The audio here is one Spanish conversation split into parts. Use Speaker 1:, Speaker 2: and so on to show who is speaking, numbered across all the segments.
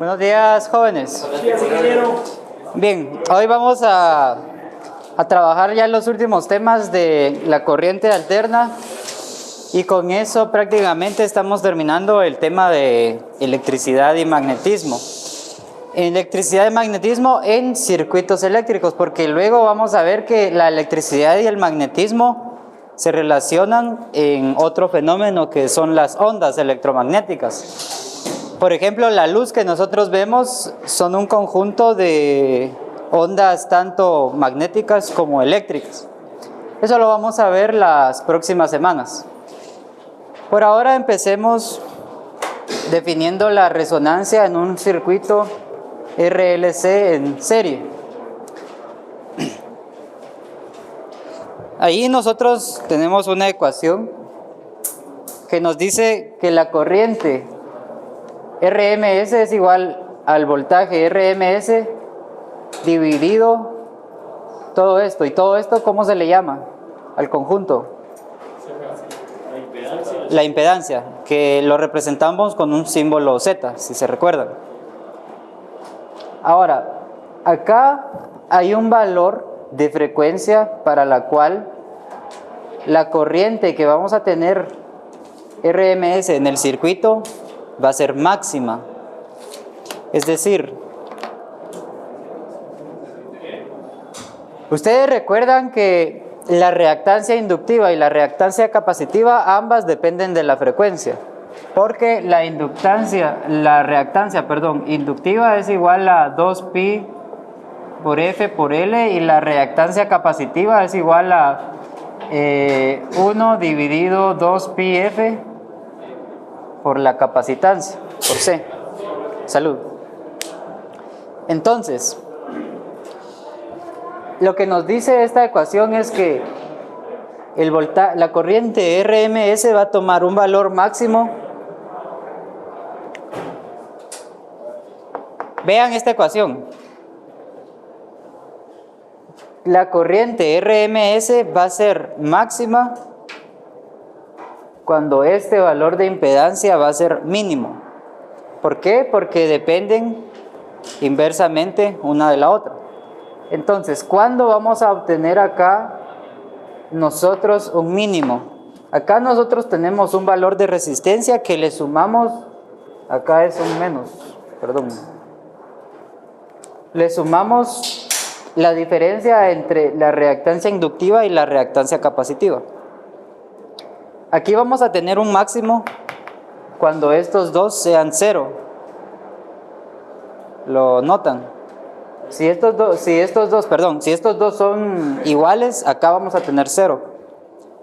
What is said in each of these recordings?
Speaker 1: Buenos días, jóvenes.
Speaker 2: Buenos días, ingeniero.
Speaker 1: Bien, hoy vamos a trabajar ya los últimos temas de la corriente alterna y con eso prácticamente estamos terminando el tema de electricidad y magnetismo. Electricidad y magnetismo en circuitos eléctricos, porque luego vamos a ver que la electricidad y el magnetismo se relacionan en otro fenómeno que son las ondas electromagnéticas. Por ejemplo, la luz que nosotros vemos son un conjunto de ondas tanto magnéticas como eléctricas. Eso lo vamos a ver las próximas semanas. Por ahora empecemos definiendo la resonancia en un circuito RLC en serie. Ahí nosotros tenemos una ecuación que nos dice que la corriente RMS es igual al voltaje RMS dividido todo esto. ¿Y todo esto cómo se le llama al conjunto? La impedancia, que lo representamos con un símbolo Z, si se recuerdan. Ahora, acá hay un valor de frecuencia para la cual la corriente que vamos a tener RMS en el circuito va a ser máxima. Es decir, ustedes recuerdan que la reactancia inductiva y la reactancia capacitiva ambas dependen de la frecuencia, porque la reactancia inductiva es igual a 2pi por F por L y la reactancia capacitiva es igual a 1 dividido 2pi F por la capacitancia, por C. Salud. Entonces, lo que nos dice esta ecuación es que la corriente RMS va a tomar un valor máximo. Vean esta ecuación. La corriente RMS va a ser máxima cuando este valor de impedancia va a ser mínimo. ¿Por qué? Porque dependen inversamente una de la otra. Entonces, ¿cuándo vamos a obtener acá nosotros un mínimo? Acá nosotros tenemos un valor de resistencia que le sumamos, acá es un menos, perdón. Le sumamos la diferencia entre la reactancia inductiva y la reactancia capacitiva. Aquí vamos a tener un máximo cuando estos dos sean cero. ¿Lo notan? Si estos dos son iguales, acá vamos a tener cero.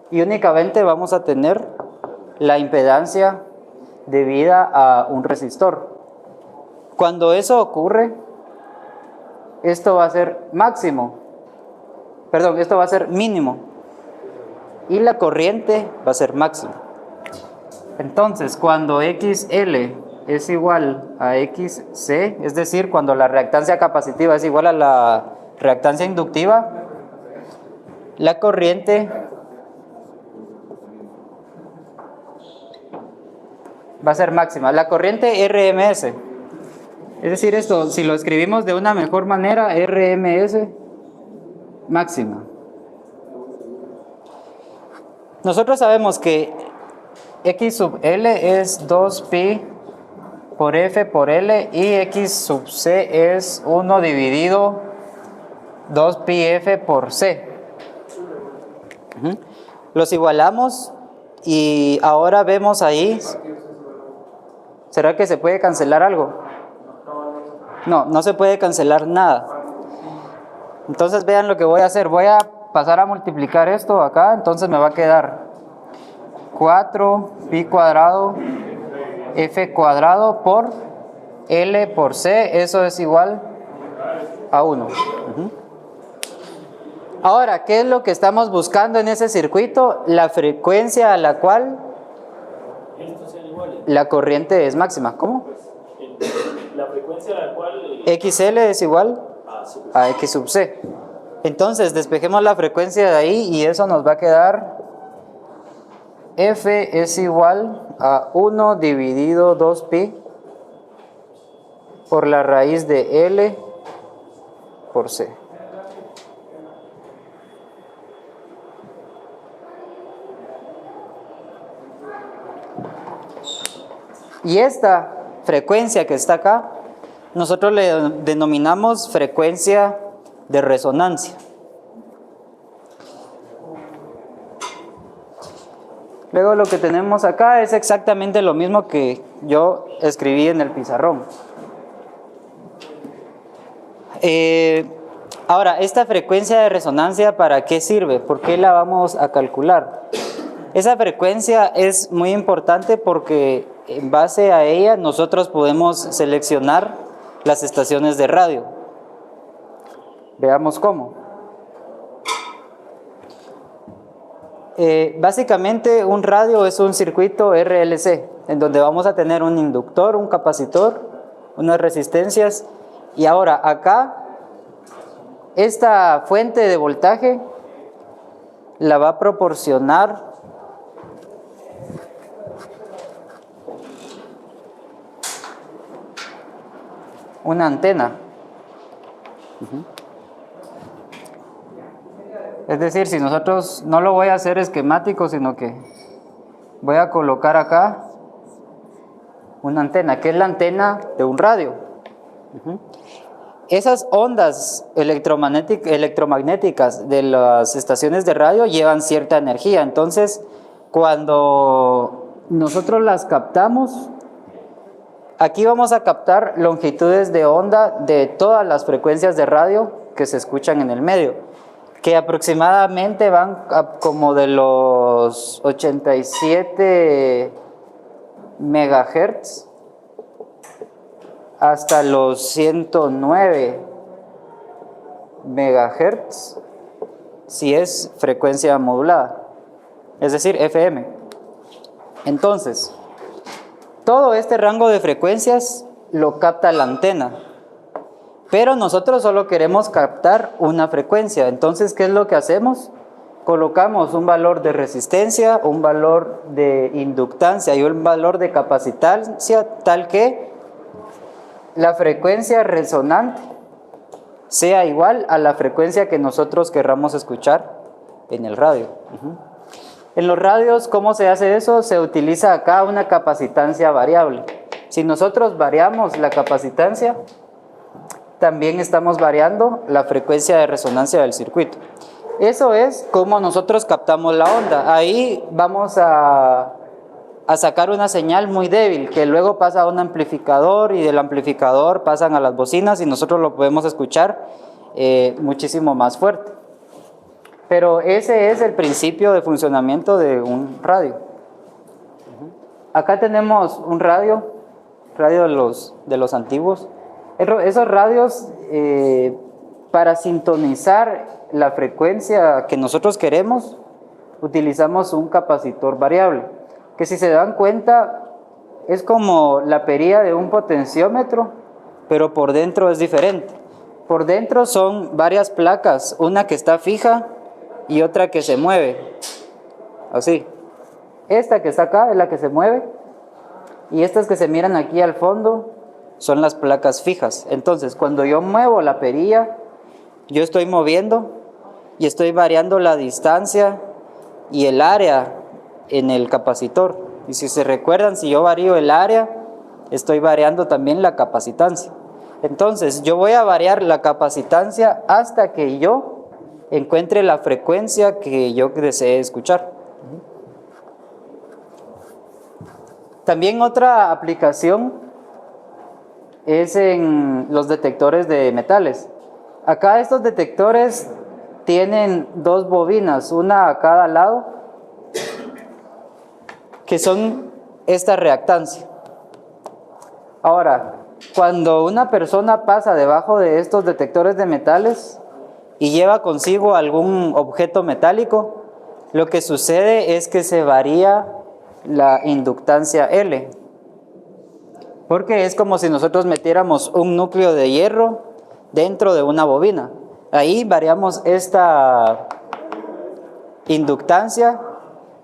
Speaker 1: Y únicamente vamos a tener la impedancia debida a un resistor. Cuando eso ocurre, esto va a ser esto va a ser mínimo. Y la corriente va a ser máxima. Entonces, cuando XL es igual a XC, es decir, cuando la reactancia capacitiva es igual a la reactancia inductiva, la corriente va a ser máxima. La corriente RMS, es decir, esto, si lo escribimos de una mejor manera, RMS máxima. Nosotros sabemos que X sub L es 2pi por F por L y X sub C es 1 dividido 2pi F por C. Los igualamos y ahora vemos ahí. ¿Será que se puede cancelar algo? No, no se puede cancelar nada. Entonces vean lo que voy a hacer. Voy a pasar a multiplicar esto acá, entonces me va a quedar 4pi cuadrado F cuadrado por L por C, eso es igual a 1. Ahora, ¿qué es lo que estamos buscando en ese circuito? La frecuencia a la cual la corriente es máxima. ¿Cómo?
Speaker 2: La frecuencia a la cual
Speaker 1: XL es igual a X sub C. Entonces, despejemos la frecuencia de ahí y eso nos va a quedar F es igual a 1 dividido 2pi por la raíz de L por C. Y esta frecuencia que está acá, nosotros le denominamos frecuencia de resonancia. Luego lo que tenemos acá es exactamente lo mismo que yo escribí en el pizarrón. Ahora, esta frecuencia de resonancia, ¿para qué sirve? ¿Por qué la vamos a calcular? Esa frecuencia es muy importante porque en base a ella nosotros podemos seleccionar las estaciones de radio. Veamos cómo. Básicamente un radio es un circuito RLC, en donde vamos a tener un inductor, un capacitor, unas resistencias, y ahora acá esta fuente de voltaje la va a proporcionar una antena. Es decir, si nosotros, no lo voy a hacer esquemático, sino que voy a colocar acá una antena, que es la antena de un radio. Esas ondas electromagnéticas de las estaciones de radio llevan cierta energía. Entonces, cuando nosotros las captamos, aquí vamos a captar longitudes de onda de todas las frecuencias de radio que se escuchan en el medio, que aproximadamente van como de los 87 megahertz hasta los 109 megahertz si es frecuencia modulada, es decir, FM. Entonces, todo este rango de frecuencias lo capta la antena, pero nosotros solo queremos captar una frecuencia. Entonces, ¿qué es lo que hacemos? Colocamos un valor de resistencia, un valor de inductancia y un valor de capacitancia, tal que la frecuencia resonante sea igual a la frecuencia que nosotros querramos escuchar en el radio. En los radios, ¿cómo se hace eso? Se utiliza acá una capacitancia variable. Si nosotros variamos la capacitancia, también estamos variando la frecuencia de resonancia del circuito. Eso es como nosotros captamos la onda. Ahí vamos a sacar una señal muy débil, que luego pasa a un amplificador, y del amplificador pasan a las bocinas y nosotros lo podemos escuchar muchísimo más fuerte. Pero ese es el principio de funcionamiento de un radio. Acá tenemos un radio de los antiguos. Esos radios, para sintonizar la frecuencia que nosotros queremos, utilizamos un capacitor variable, que si se dan cuenta es como la perilla de un potenciómetro, pero por dentro es diferente. Por dentro son varias placas, una que está fija y otra que se mueve, así. Esta que está acá es la que se mueve, y estas que se miran aquí al fondo son las placas fijas. Entonces, cuando yo muevo la perilla, yo estoy moviendo y estoy variando la distancia y el área en el capacitor. Y si se recuerdan, si yo varío el área, estoy variando también la capacitancia. Entonces, yo voy a variar la capacitancia hasta que yo encuentre la frecuencia que yo desee escuchar. También otra aplicación es en los detectores de metales. Acá estos detectores tienen dos bobinas, una a cada lado, que son esta reactancia. Ahora, cuando una persona pasa debajo de estos detectores de metales y lleva consigo algún objeto metálico, lo que sucede es que se varía la inductancia L, porque es como si nosotros metiéramos un núcleo de hierro dentro de una bobina. Ahí variamos esta inductancia.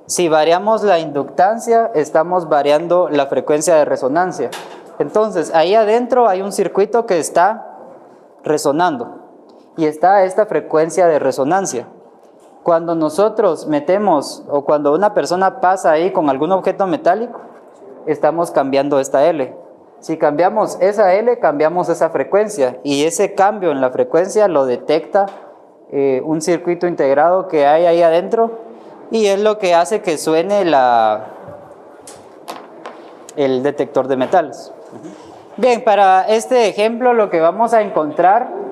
Speaker 1: Si variamos la inductancia, estamos variando la frecuencia de resonancia. Entonces, ahí adentro hay un circuito que está resonando y está esta frecuencia de resonancia. Cuando nosotros metemos o cuando una persona pasa ahí con algún objeto metálico, estamos cambiando esta L. Si cambiamos esa L, cambiamos esa frecuencia y ese cambio en la frecuencia lo detecta un circuito integrado que hay ahí adentro y es lo que hace que suene el detector de metales. Bien, para este ejemplo lo que vamos a encontrar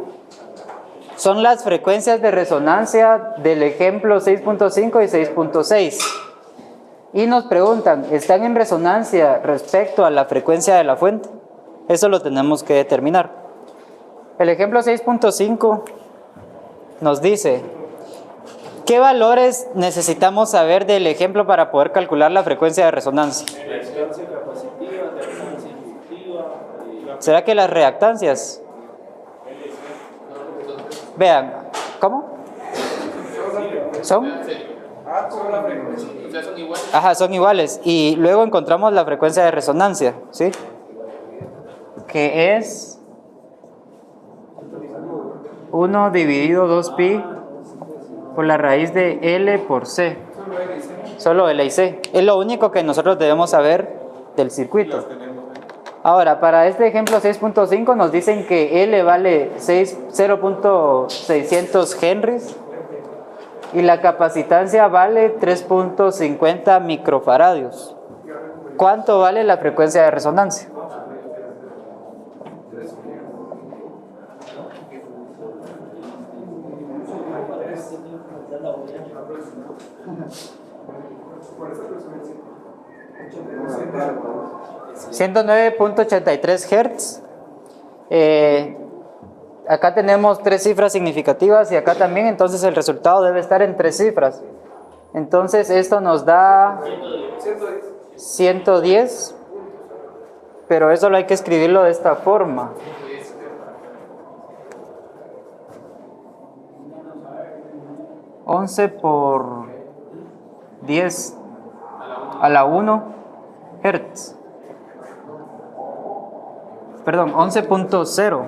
Speaker 1: son las frecuencias de resonancia del ejemplo 6.5 y 6.6. Y nos preguntan, ¿están en resonancia respecto a la frecuencia de la fuente? Eso lo tenemos que determinar. El ejemplo 6.5 nos dice, ¿qué valores necesitamos saber del ejemplo para poder calcular la frecuencia de resonancia?
Speaker 2: Reactancia capacitiva, reactancia inductiva.
Speaker 1: ¿Será que las reactancias? Vean, ¿cómo? ¿Son? Ajá, son iguales. Y luego encontramos la frecuencia de resonancia, ¿sí? Que es 1 dividido 2pi por la raíz de L por C. Solo L y C. Es lo único que nosotros debemos saber del circuito. Ahora, para este ejemplo 6.5 nos dicen que L vale 0.600 henries y la capacitancia vale 3.50 microfaradios. ¿Cuánto vale la frecuencia de resonancia? $109.83 Hz. Acá tenemos 3 cifras significativas y acá también, entonces el resultado debe estar en 3 cifras. Entonces esto nos da 110, pero eso lo hay que escribirlo de esta forma. $11 por 10 a la 1 Hertz. Perdón, 11.0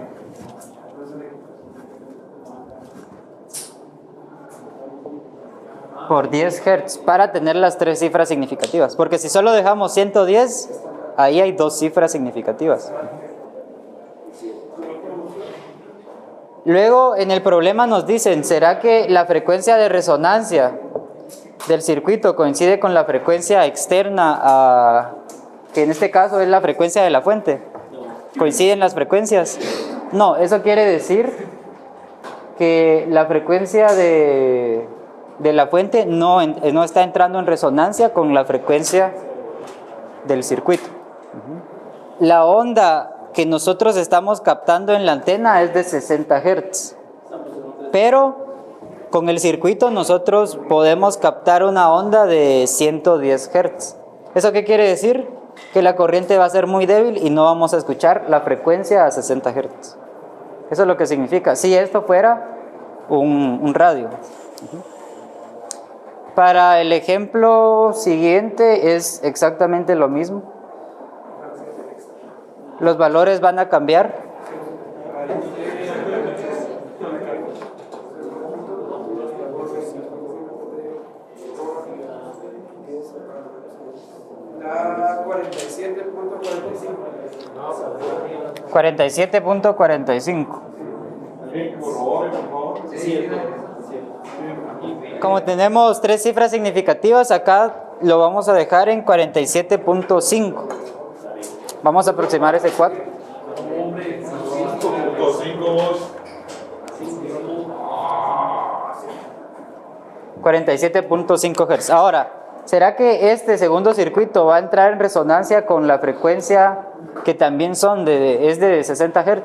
Speaker 1: por 10 Hz para tener las 3 cifras significativas. Porque si solo dejamos 110, ahí hay 2 cifras significativas. Luego en el problema nos dicen, ¿será que la frecuencia de resonancia del circuito coincide con la frecuencia externa, que en este caso es la frecuencia de la fuente? ¿Coinciden las frecuencias? No, eso quiere decir que la frecuencia de la fuente no está entrando en resonancia con la frecuencia del circuito. La onda que nosotros estamos captando en la antena es de 60 Hz, pero con el circuito nosotros podemos captar una onda de 110 Hz. ¿Eso qué quiere decir? Que la corriente va a ser muy débil y no vamos a escuchar la frecuencia a 60 Hz. Eso es lo que significa, si esto fuera un radio. Para el ejemplo siguiente es exactamente lo mismo. Los valores van a cambiar.
Speaker 3: Da 47.45.
Speaker 1: 47.45. Como tenemos 3 cifras significativas, acá lo vamos a dejar en 47.5. Vamos a aproximar ese 4. 47.5 Hz. Ahora, ¿será que este segundo circuito va a entrar en resonancia con la frecuencia que también es de 60 Hz?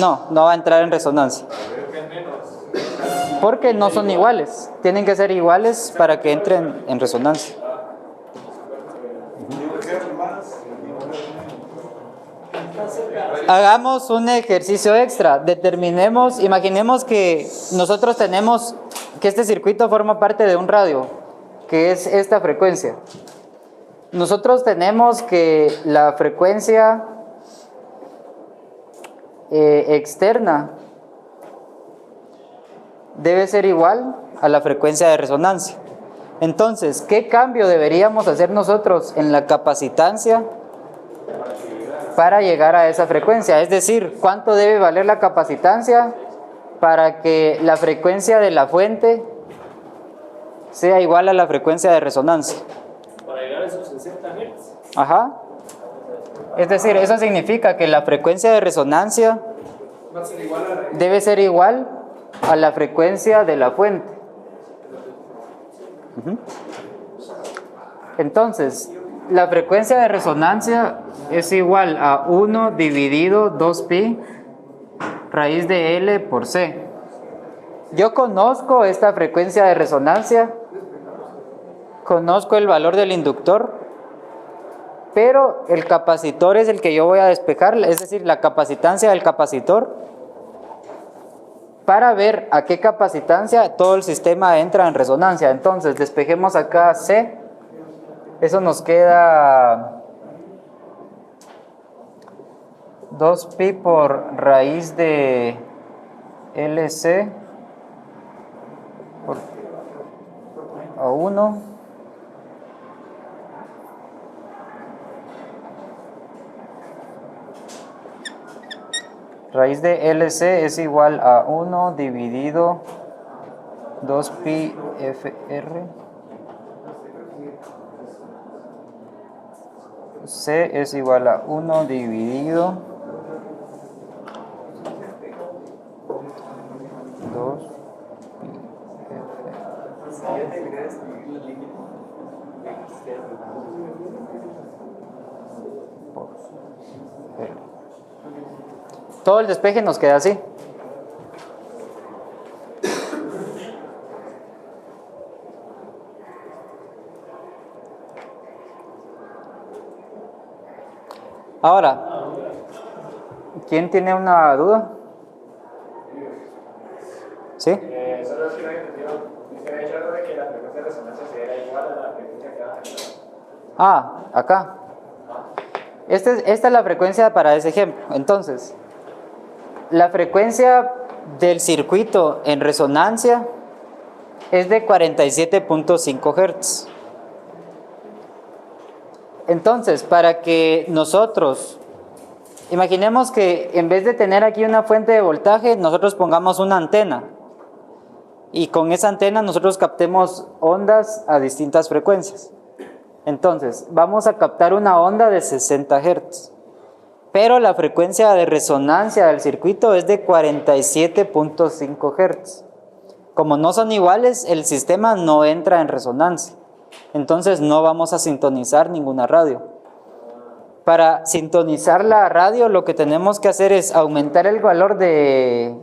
Speaker 1: No, no va a entrar en resonancia. Porque no son iguales. Tienen que ser iguales para que entren en resonancia. Hagamos un ejercicio extra. Imaginemos que nosotros tenemos que este circuito forma parte de un radio, que es esta frecuencia. nosotros tenemos que la frecuencia externa debe ser igual a la frecuencia de resonancia. Entonces, ¿qué cambio deberíamos hacer nosotros en la capacitancia para llegar a esa frecuencia? Es decir, ¿cuánto debe valer la capacitancia para que la frecuencia de la fuente sea igual a la frecuencia de resonancia?
Speaker 2: Para llegar a esos 60 Hz.
Speaker 1: Ajá. Es decir, eso significa que la frecuencia de resonancia
Speaker 3: Va a ser igual a la
Speaker 1: debe ser igual a la frecuencia de la fuente. Ujú. Entonces, la frecuencia de resonancia es igual a 1 dividido 2pi raíz de L por C. Yo conozco esta frecuencia de resonancia, conozco el valor del inductor, pero el capacitor es el que yo voy a despejar, es decir, la capacitancia del capacitor, para ver a qué capacitancia todo el sistema entra en resonancia. Entonces, despejemos acá C, eso nos queda 2pi por raíz de LC a 1 raíz de LC es igual a 1 dividido 2pi FR. C es igual a 1 dividido 2pi por L. Todo el despeje nos queda así. Ahora, ¿quién tiene una duda? ¿Sí?
Speaker 3: Solo es que no he entendido. Usted me ha dicho algo de que la frecuencia de resonancia sería igual a la frecuencia que da.
Speaker 1: Acá. Esta es la frecuencia para ese ejemplo. Entonces, la frecuencia del circuito en resonancia es de 47.5 Hz. Entonces, para que nosotros, imaginemos que en vez de tener aquí una fuente de voltaje, nosotros pongamos una antena. Y con esa antena nosotros captemos ondas a distintas frecuencias. Entonces, vamos a captar una onda de 60 Hz. Pero la frecuencia de resonancia del circuito es de 47.5 Hz. Como no son iguales, el sistema no entra en resonancia. Entonces no vamos a sintonizar ninguna radio. Para sintonizar la radio, lo que tenemos que hacer es aumentar el valor de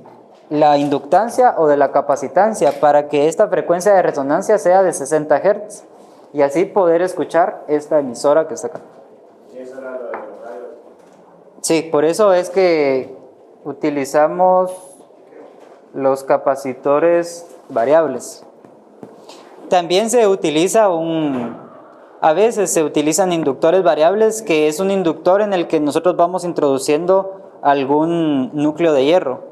Speaker 1: la inductancia o de la capacitancia para que esta frecuencia de resonancia sea de 60 Hz y así poder escuchar esta emisora que está acá.
Speaker 3: Y eso era lo de los radios.
Speaker 1: Sí, por eso es que utilizamos los capacitores variables. También se utiliza a veces se utilizan inductores variables, que es un inductor en el que nosotros vamos introduciendo algún núcleo de hierro.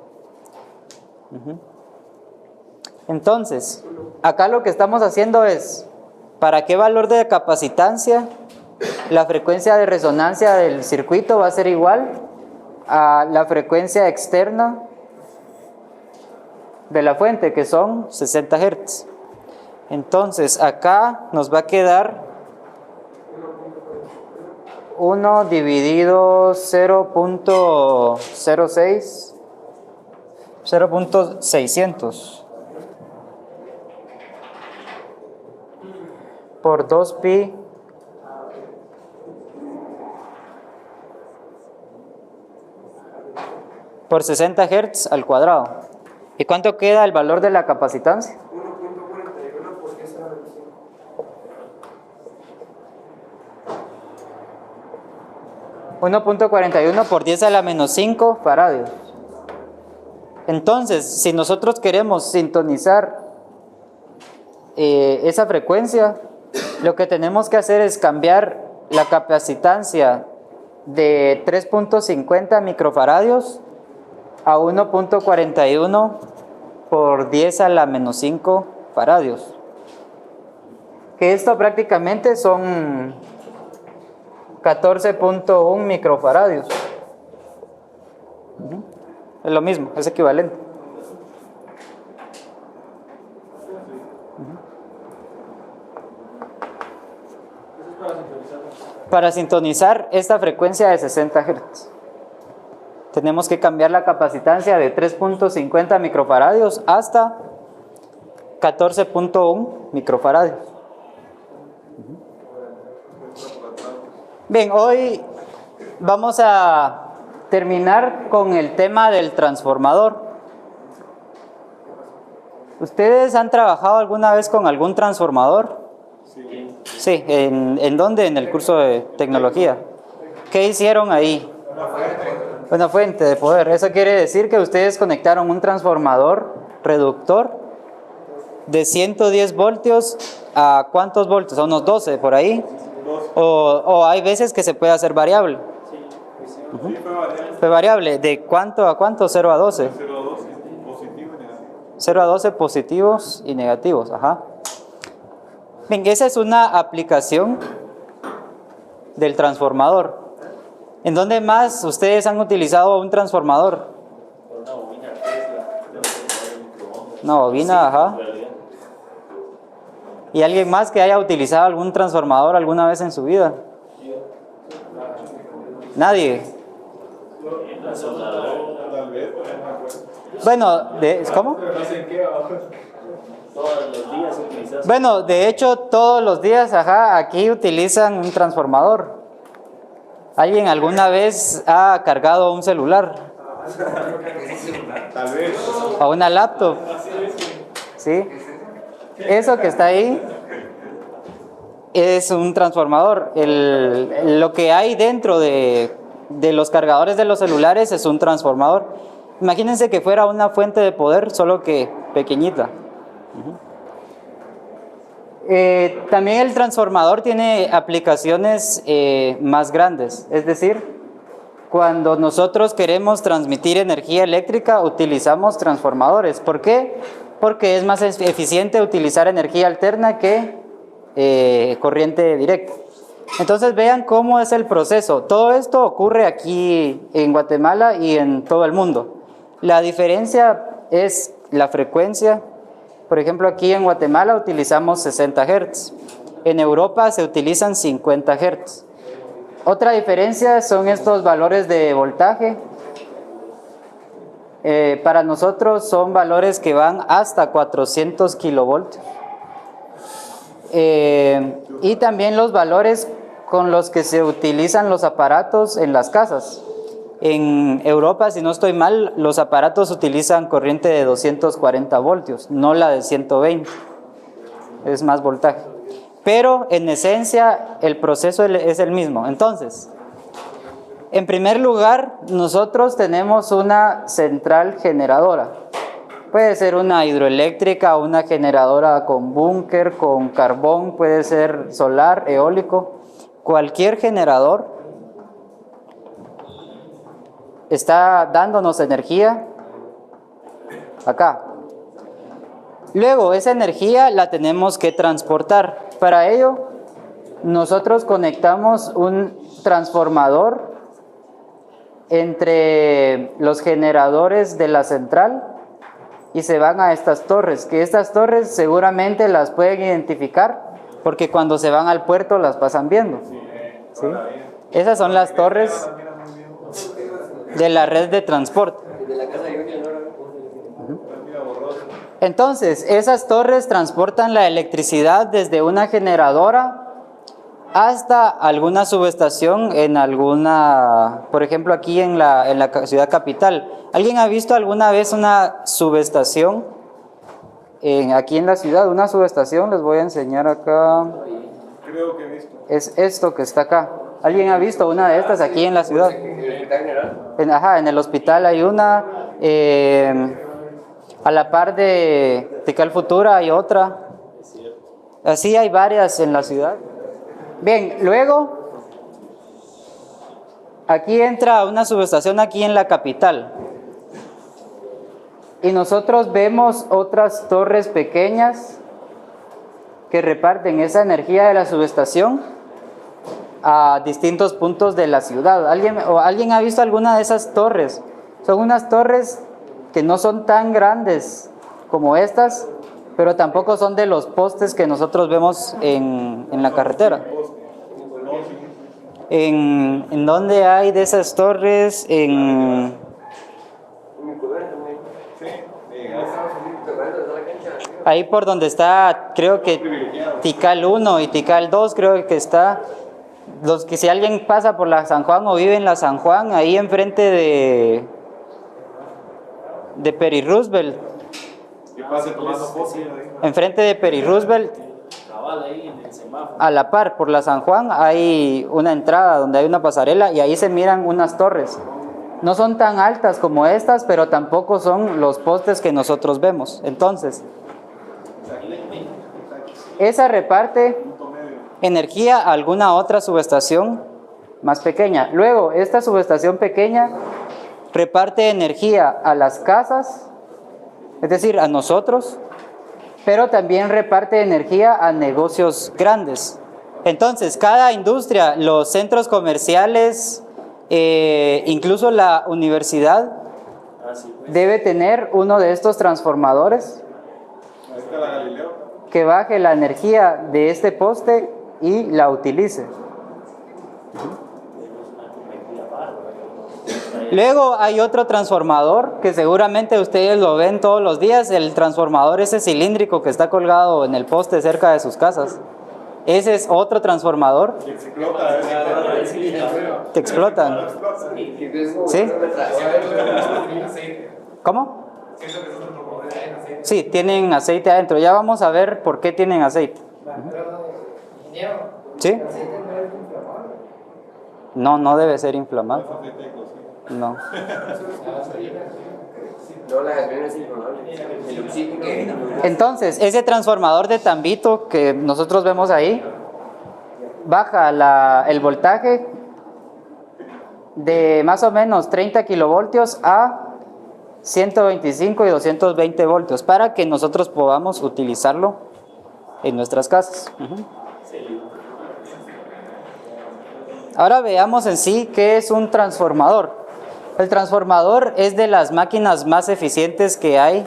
Speaker 1: Entonces, acá lo que estamos haciendo es, ¿para qué valor de capacitancia la frecuencia de resonancia del circuito va a ser igual a la frecuencia externa de la fuente, que son 60 Hz? Entonces, acá nos va a quedar 1 dividido 0.600 por 2pi por 60 Hz al cuadrado. ¿Y cuánto queda el valor de la capacitancia?
Speaker 3: 1.41 por 10 a la menos 5.
Speaker 1: 1.41 por 10 a la menos 5 faradios. Entonces, si nosotros queremos sintonizar esa frecuencia, lo que tenemos que hacer es cambiar la capacitancia de 3.50 microfaradios a 1.41 por 10 a la menos 5 faradios. Que esto prácticamente son 14.1 microfaradios. Es lo mismo, es equivalente. Para sintonizar esta frecuencia de 60 Hz, tenemos que cambiar la capacitancia de 3.50 microfaradios hasta 14.1 microfaradios. Bien, hoy vamos a terminar con el tema del transformador. ¿Ustedes han trabajado alguna vez con algún transformador? Sí, ¿en dónde? En el curso de tecnología. ¿Qué hicieron ahí? Una fuente de poder. Eso quiere decir que ustedes conectaron un transformador reductor de 110 voltios a ¿cuántos voltios? A unos 12 por ahí. O hay veces que se puede hacer variable. Fue variable. ¿De cuánto a cuánto? 0 a 12.
Speaker 4: 0 a 12, positivo y negativo.
Speaker 1: 0 a 12 positivos y negativos. Ajá. Bien, esa es una aplicación del transformador. ¿En dónde más ustedes han utilizado un transformador?
Speaker 2: Una bobina Tesla.
Speaker 1: Una bobina, ajá. ¿Y alguien más que haya utilizado algún transformador alguna vez en su vida? Nadie.
Speaker 4: Tal vez, pero no me acuerdo.
Speaker 1: Bueno, ¿cómo?
Speaker 2: Todos los días utilizas.
Speaker 1: Bueno, de hecho, todos los días, ajá, aquí utilizan un transformador. ¿Alguien alguna vez ha cargado un celular?
Speaker 4: Tal vez.
Speaker 1: ¿O una laptop? ¿Sí? Eso que está ahí es un transformador. Lo que hay dentro de los cargadores de los celulares es un transformador. Imagínense que fuera una fuente de poder, solo que pequeñita. También el transformador tiene aplicaciones más grandes, es decir, cuando nosotros queremos transmitir energía eléctrica utilizamos transformadores. ¿Por qué? Porque es más eficiente utilizar energía alterna que corriente directa. Entonces vean cómo es el proceso. Todo esto ocurre aquí en Guatemala y en todo el mundo. La diferencia es la frecuencia. Por ejemplo, aquí en Guatemala utilizamos 60 Hz. En Europa se utilizan 50 Hz. Otra diferencia son estos valores de voltaje. Para nosotros son valores que van hasta 400 kilovoltios. Y también los valores con los que se utilizan los aparatos en las casas. En Europa, si no estoy mal, los aparatos utilizan corriente de 240 voltios, no la de 120. Es más voltaje. Pero en esencia el proceso es el mismo. Entonces, en primer lugar, nosotros tenemos una central generadora. Puede ser una hidroeléctrica, una generadora con búnker, con carbón, puede ser solar, eólico. Cualquier generador está dándonos energía acá. Luego, esa energía la tenemos que transportar. Para ello, nosotros conectamos un transformador entre los generadores de la central y se van a estas torres, que estas torres seguramente las pueden identificar porque cuando se van al puerto las pasan viendo. ¿Sí? Esas son las torres de la red de transporte. Entonces, esas torres transportan la electricidad desde una generadora hasta alguna subestación en alguna, por ejemplo, aquí en la ciudad capital. ¿Alguien ha visto alguna vez una subestación aquí en la ciudad? Una subestación, les voy a enseñar acá.
Speaker 4: Creo que he visto.
Speaker 1: Es esto que está acá. ¿Alguien ha visto una de estas aquí en la ciudad? En el hospital hay una. A la par de Tikal Futura hay otra. Así hay varias en la ciudad. Bien, luego aquí entra una subestación aquí en la capital. Y nosotros vemos otras torres pequeñas que reparten esa energía de la subestación a distintos puntos de la ciudad. ¿Alguien ha visto alguna de esas torres? Son unas torres que no son tan grandes como estas, pero tampoco son de los postes que nosotros vemos en la carretera. ¿En dónde hay de esas torres? Ahí por donde está, creo que Tikal 1 y Tikal 2, creo que está. Los que si alguien pasa por la San Juan o vive en la San Juan, ahí enfrente de Peri Roosevelt.
Speaker 4: Que pase tomando fotos.
Speaker 1: Enfrente de Peri Roosevelt,
Speaker 2: Cabal ahí en el semáforo.
Speaker 1: a la par, por la San Juan, hay una entrada donde hay una pasarela y ahí se miran unas torres. No son tan altas como estas, pero tampoco son los postes que nosotros vemos. Entonces, esa reparte energía a alguna otra subestación más pequeña. Luego, esta subestación pequeña reparte energía a las casas, es decir, a nosotros, pero también reparte energía a negocios grandes. Entonces, cada industria, los centros comerciales, incluso la universidad, debe tener uno de estos transformadores
Speaker 4: Ahí está la Galileo.
Speaker 1: que baje la energía de este poste y la utilice. Luego hay otro transformador que seguramente ustedes lo ven todos los días, el transformador ese cilíndrico que está colgado en el poste cerca de sus casas. Ese es otro transformador.
Speaker 4: Que explota.
Speaker 1: Que explotan. ¿Sí? ¿Cómo? Sí, tienen aceite adentro. Ya vamos a ver por qué tienen aceite. ¿Sí? No, no debe ser inflamado. No. Entonces, ese transformador de tambito que nosotros vemos ahí, baja el voltaje de más o menos 30 kilovoltios a 125 y 220 voltios para que nosotros podamos utilizarlo en nuestras casas. Ahora veamos en sí qué es un transformador. El transformador es de las máquinas más eficientes que hay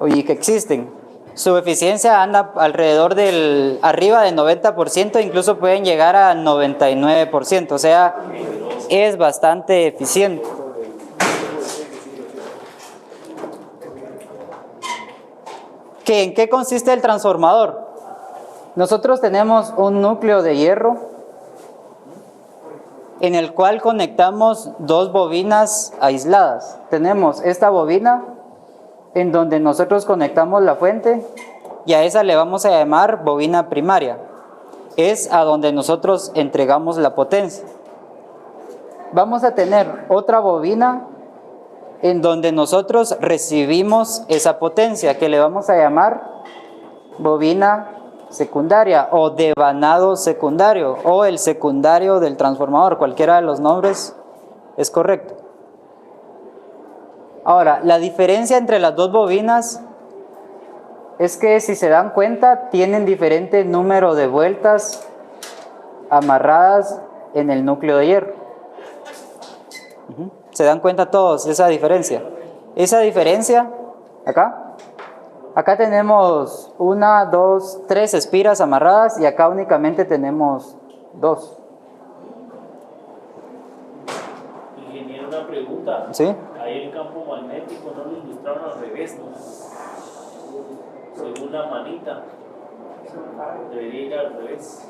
Speaker 1: y que existen. Su eficiencia anda alrededor arriba del 90%, incluso pueden llegar a 99%, o sea, es bastante eficiente. ¿En qué consiste el transformador? Nosotros tenemos un núcleo de hierro en el cual conectamos dos bobinas aisladas. Tenemos esta bobina en donde nosotros conectamos la fuente y a esa le vamos a llamar bobina primaria. Es a donde nosotros entregamos la potencia. Vamos a tener otra bobina en donde nosotros recibimos esa potencia que le vamos a llamar bobina secundaria o devanado secundario o el secundario del transformador, cualquiera de los nombres es correcto. Ahora, la diferencia entre las dos bobinas es que, si se dan cuenta, tienen diferente número de vueltas amarradas en el núcleo de hierro. ¿Se dan cuenta todos esa diferencia? Esa diferencia, acá tenemos 1, 2, 3 espiras amarradas y acá únicamente tenemos 2.
Speaker 2: Ingeniero, una pregunta.
Speaker 1: ¿Sí?
Speaker 2: Ahí el campo magnético no lo ilustraron al revés, ¿no? Según la manita. Debería ir al revés.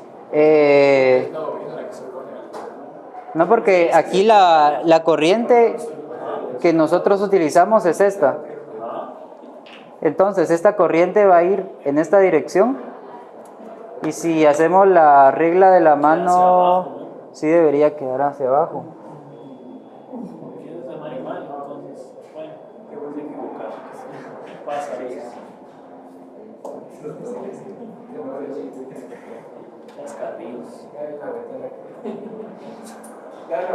Speaker 1: No, porque aquí la corriente que nosotros utilizamos es esta. Entonces esta corriente va a ir en esta dirección y si hacemos la regla de la mano, sí debería quedar hacia abajo.
Speaker 2: ¿Quieres llamar mal? Entonces, bueno, te voy a equivocar. Pasa eso. Las carrillos.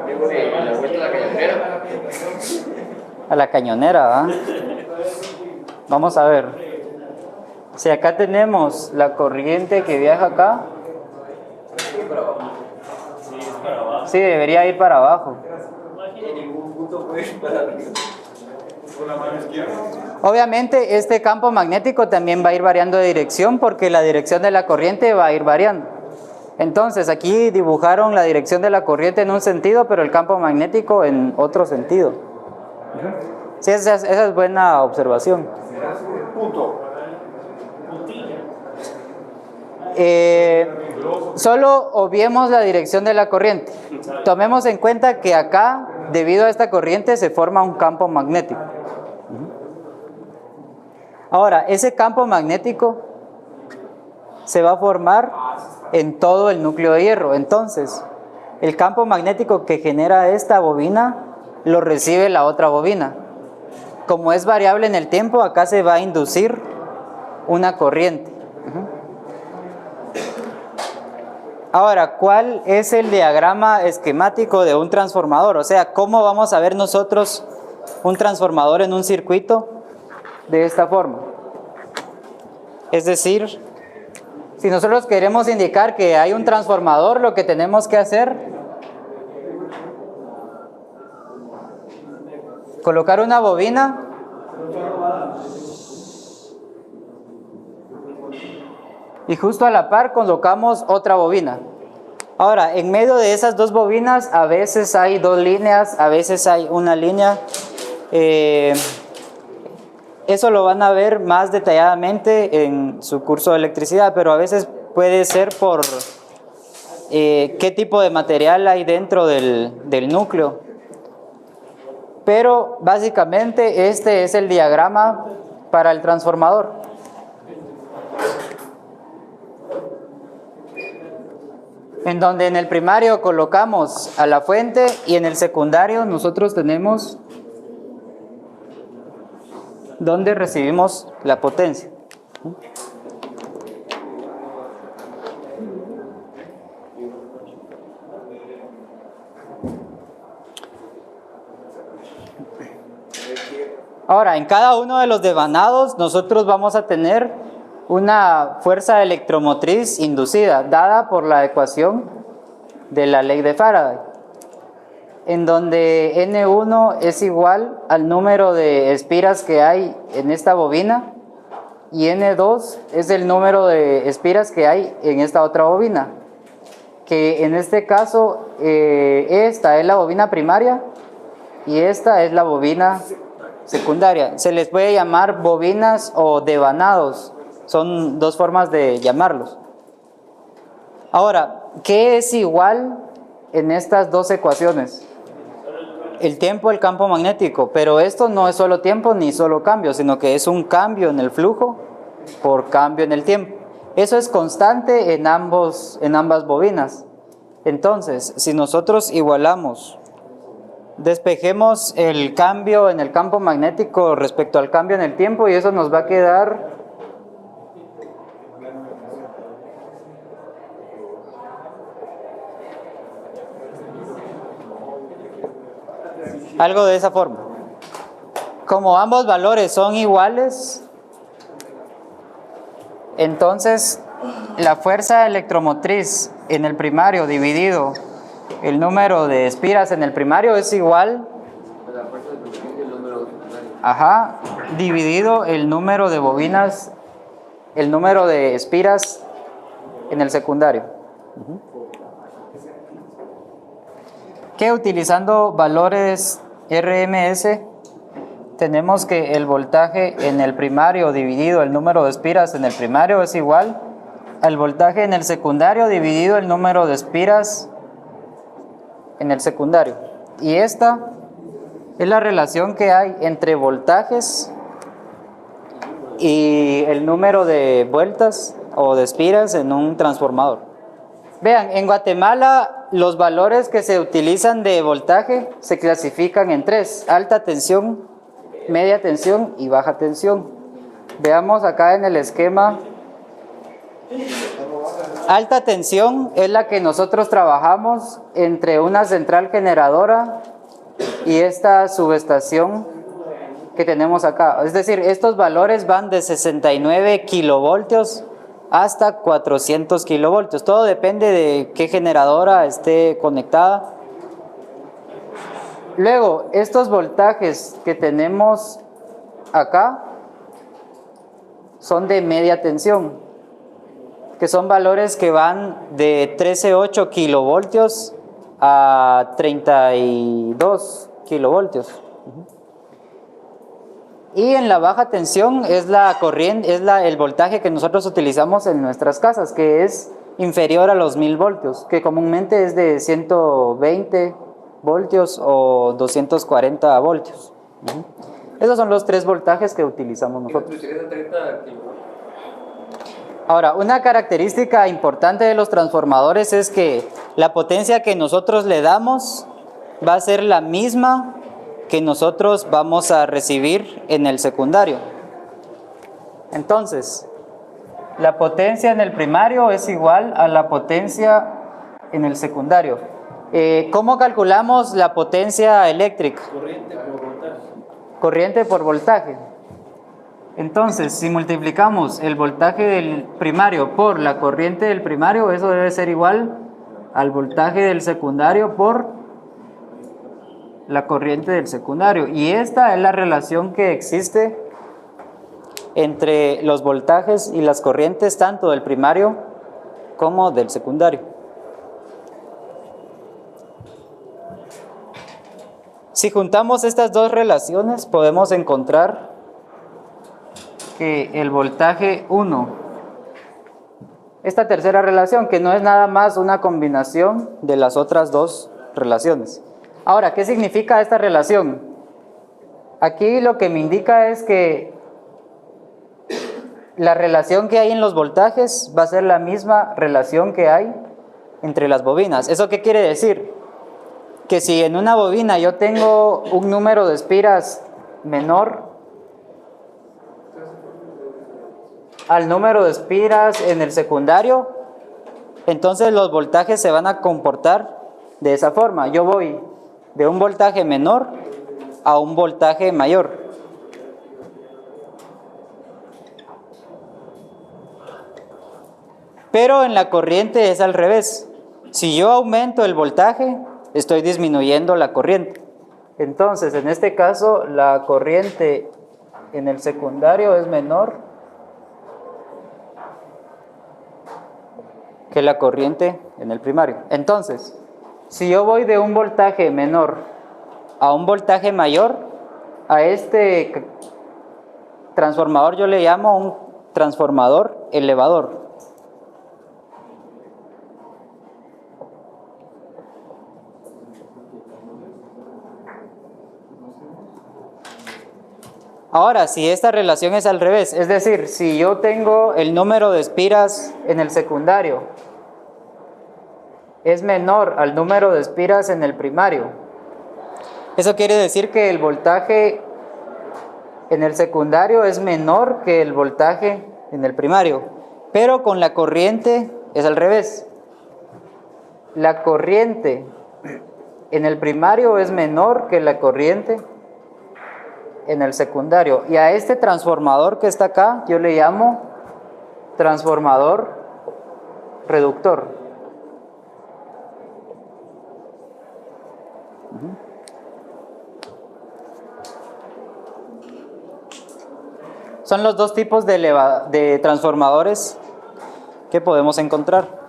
Speaker 3: Digo, de la vuelta a la cañonera.
Speaker 1: A la cañonera, ¿va? Vamos a ver. Si acá tenemos la corriente que viaja acá,
Speaker 2: Sí, es para abajo.
Speaker 1: sí, debería ir para abajo.
Speaker 3: En ningún punto puede ir para arriba.
Speaker 4: Con la mano izquierda.
Speaker 1: Obviamente este campo magnético también va a ir variando de dirección porque la dirección de la corriente va a ir variando. Entonces aquí dibujaron la dirección de la corriente en un sentido, pero el campo magnético en otro sentido. Sí, esa es buena observación.
Speaker 4: Punto.
Speaker 1: Solo obviemos la dirección de la corriente. Tomemos en cuenta que acá, debido a esta corriente, se forma un campo magnético. Ahora, ese campo magnético se va a formar en todo el núcleo de hierro. Entonces, el campo magnético que genera esta bobina lo recibe la otra bobina. Como es variable en el tiempo, acá se va a inducir una corriente. Ahora, ¿cuál es el diagrama esquemático de un transformador? O sea, ¿cómo vamos a ver nosotros un transformador en un circuito de esta forma? Es decir, si nosotros queremos indicar que hay un transformador, lo que tenemos que hacer, colocar una bobina y justo a la par colocamos otra bobina. Ahora, en medio de esas dos bobinas a veces hay dos líneas, a veces hay una línea. Eso lo van a ver más detalladamente en su curso de electricidad, pero a veces puede ser por qué tipo de material hay dentro del núcleo. Pero básicamente este es el diagrama para el transformador. En donde en el primario colocamos a la fuente y en el secundario nosotros tenemos donde recibimos la potencia. Ahora, en cada uno de los devanados nosotros vamos a tener una fuerza electromotriz inducida, dada por la ecuación de la ley de Faraday, en donde N1 es igual al número de espiras que hay en esta bobina y N2 es el número de espiras que hay en esta otra bobina, que en este caso esta es la bobina primaria y esta es la bobina secundaria. Se les puede llamar bobinas o devanados, son dos formas de llamarlos. Ahora, ¿qué es igual en estas dos ecuaciones? El tiempo, el campo magnético, pero esto no es solo tiempo ni solo cambio, sino que es un cambio en el flujo por cambio en el tiempo. Eso es constante en ambas bobinas. Entonces, si nosotros igualamos, despejemos el cambio en el campo magnético respecto al cambio en el tiempo y eso nos va a quedar algo de esa forma. Como ambos valores son iguales, entonces la fuerza electromotriz en el primario dividido el número de espiras en el primario es igual dividido el número de bobinas, el número de espiras en el secundario. Que utilizando valores RMS tenemos que el voltaje en el primario dividido el número de espiras en el primario es igual al voltaje en el secundario dividido el número de espiras en el secundario. Y esta es la relación que hay entre voltajes y el número de vueltas o de espiras en un transformador. Vean, en Guatemala los valores que se utilizan de voltaje se clasifican en tres: alta tensión, media tensión y baja tensión. Veamos acá en el esquema Alta tensión es la que nosotros trabajamos entre una central generadora y esta subestación que tenemos acá. Es decir, estos valores van de 69 kilovoltios hasta 400 kilovoltios. Todo depende de qué generadora esté conectada. Luego, estos voltajes que tenemos acá son de media tensión, que son valores que van de 13,8 kilovoltios a 32 kilovoltios. Y en la baja tensión es la corriente, el voltaje que nosotros utilizamos en nuestras casas, que es inferior a los 1000 voltios, que comúnmente es de 120 voltios o 240 voltios. Esos son los tres voltajes que utilizamos nosotros. Ahora, una característica importante de los transformadores es que la potencia que nosotros le damos va a ser la misma que nosotros vamos a recibir en el secundario. Entonces, la potencia en el primario es igual a la potencia en el secundario. ¿Cómo calculamos la potencia eléctrica?
Speaker 2: Corriente por voltaje.
Speaker 1: Corriente por voltaje. Entonces, si multiplicamos el voltaje del primario por la corriente del primario, eso debe ser igual al voltaje del secundario por la corriente del secundario. Y esta es la relación que existe entre los voltajes y las corrientes, tanto del primario como del secundario. Si juntamos estas dos relaciones, podemos encontrar que el voltaje 1, esta tercera relación, que no es nada más una combinación de las otras dos relaciones. Ahora, ¿qué significa esta relación? Aquí lo que me indica es que la relación que hay en los voltajes va a ser la misma relación que hay entre las bobinas. ¿Eso qué quiere decir? Que si en una bobina yo tengo un número de espiras menor al número de espiras en el secundario, entonces los voltajes se van a comportar de esa forma. Yo voy de un voltaje menor a un voltaje mayor. Pero en la corriente es al revés. Si yo aumento el voltaje, estoy disminuyendo la corriente. Entonces, en este caso, la corriente en el secundario es menor que la corriente en el primario. Entonces, si yo voy de un voltaje menor a un voltaje mayor, a este transformador yo le llamo un transformador elevador. Ahora, si esta relación es al revés, es decir, si yo tengo el número de espiras en el secundario es menor al número de espiras en el primario, eso quiere decir que el voltaje en el secundario es menor que el voltaje en el primario, pero con la corriente es al revés. La corriente en el primario es menor que la corriente en el secundario. Y a este transformador que está acá, yo le llamo transformador reductor. Son los dos tipos de transformadores que podemos encontrar.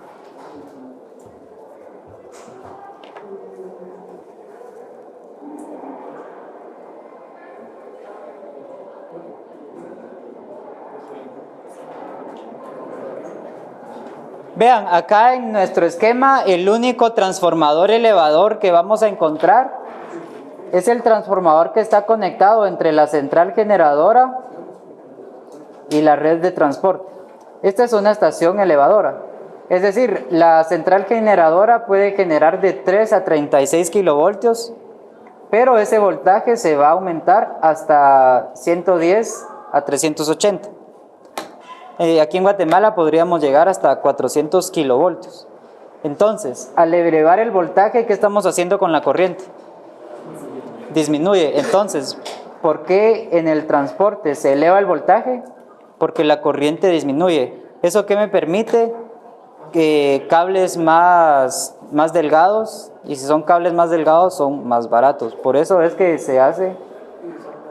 Speaker 1: Vean, acá en nuestro esquema, el único transformador elevador que vamos a encontrar es el transformador que está conectado entre la central generadora y la red de transporte. Esta es una estación elevadora. Es decir, la central generadora puede generar de 3 a 36 kilovoltios, pero ese voltaje se va a aumentar hasta 110 a 380. Aquí en Guatemala podríamos llegar hasta 400 kilovoltios. Entonces, al elevar el voltaje, ¿qué estamos haciendo con la corriente? Disminuye. Entonces, ¿por qué en el transporte se eleva el voltaje? Porque la corriente disminuye. ¿Eso qué me permite? Que cables más delgados, y si son cables más delgados son más baratos. Por eso es que se hace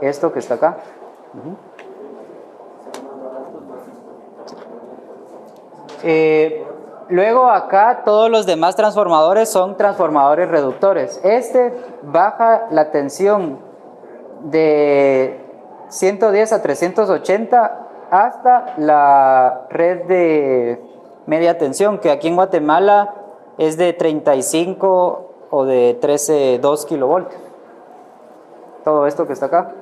Speaker 1: esto que está acá. Luego acá todos los demás transformadores son transformadores reductores. Este baja la tensión de 110 a 380 hasta la red de media tensión, que aquí en Guatemala es de 35 o de 13,2 kilovoltios. Todo esto que está acá.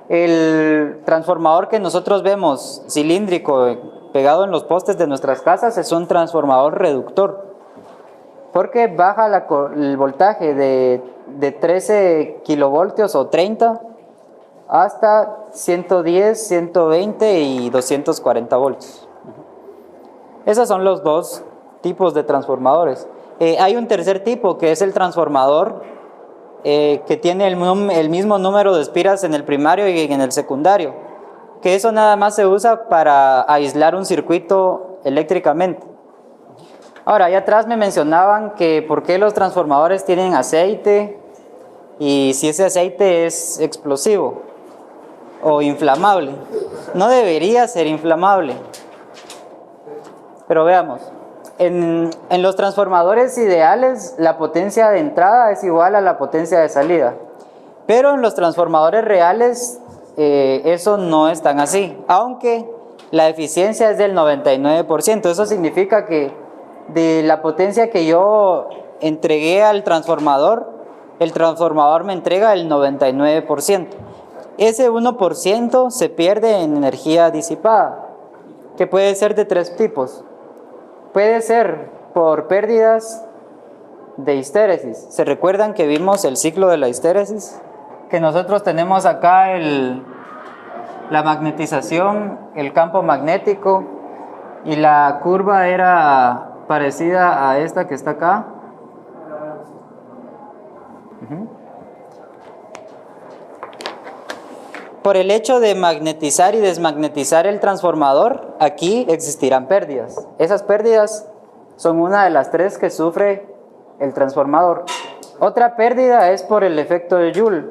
Speaker 1: El transformador que nosotros vemos cilíndrico pegado en los postes de nuestras casas es un transformador reductor, porque baja el voltaje de 13 kilovoltios o 30 hasta 110, 120 y 240 voltios. Esos son los dos tipos de transformadores. Hay un tercer tipo que es el transformador que tiene el mismo número de espiras en el primario y en el secundario, que eso nada más se usa para aislar un circuito eléctricamente. Ahora, allá atrás me mencionaban que por qué los transformadores tienen aceite y si ese aceite es explosivo o inflamable. No debería ser inflamable. Pero veamos, en los transformadores ideales la potencia de entrada es igual a la potencia de salida. Pero en los transformadores reales eso no es tan así, aunque la eficiencia es del 99%. Eso significa que de la potencia que yo entregué al transformador, el transformador me entrega el 99%. Ese 1% se pierde en energía disipada, que puede ser de tres tipos. Puede ser por pérdidas de histéresis. ¿Se recuerdan que vimos el ciclo de la histéresis? Que nosotros tenemos acá la magnetización, el campo magnético, y la curva era parecida a esta que está acá. Por el hecho de magnetizar y desmagnetizar el transformador, aquí existirán pérdidas. Esas pérdidas son una de las tres que sufre el transformador. Otra pérdida es por el efecto de Joule.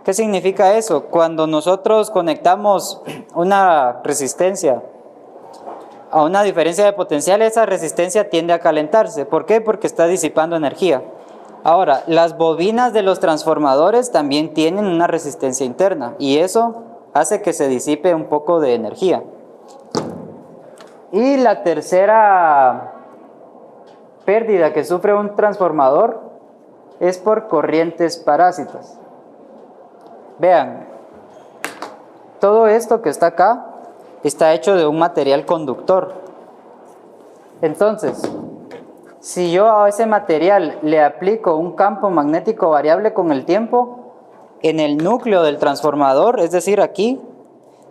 Speaker 1: ¿Qué significa eso? Cuando nosotros conectamos una resistencia a una diferencia de potencial, esa resistencia tiende a calentarse. ¿Por qué? Porque está disipando energía. Ahora, las bobinas de los transformadores también tienen una resistencia interna y eso hace que se disipe un poco de energía. Y la tercera pérdida que sufre un transformador es por corrientes parásitas. Vean, todo esto que está acá está hecho de un material conductor. Entonces, si yo a ese material le aplico un campo magnético variable con el tiempo, en el núcleo del transformador, es decir, aquí,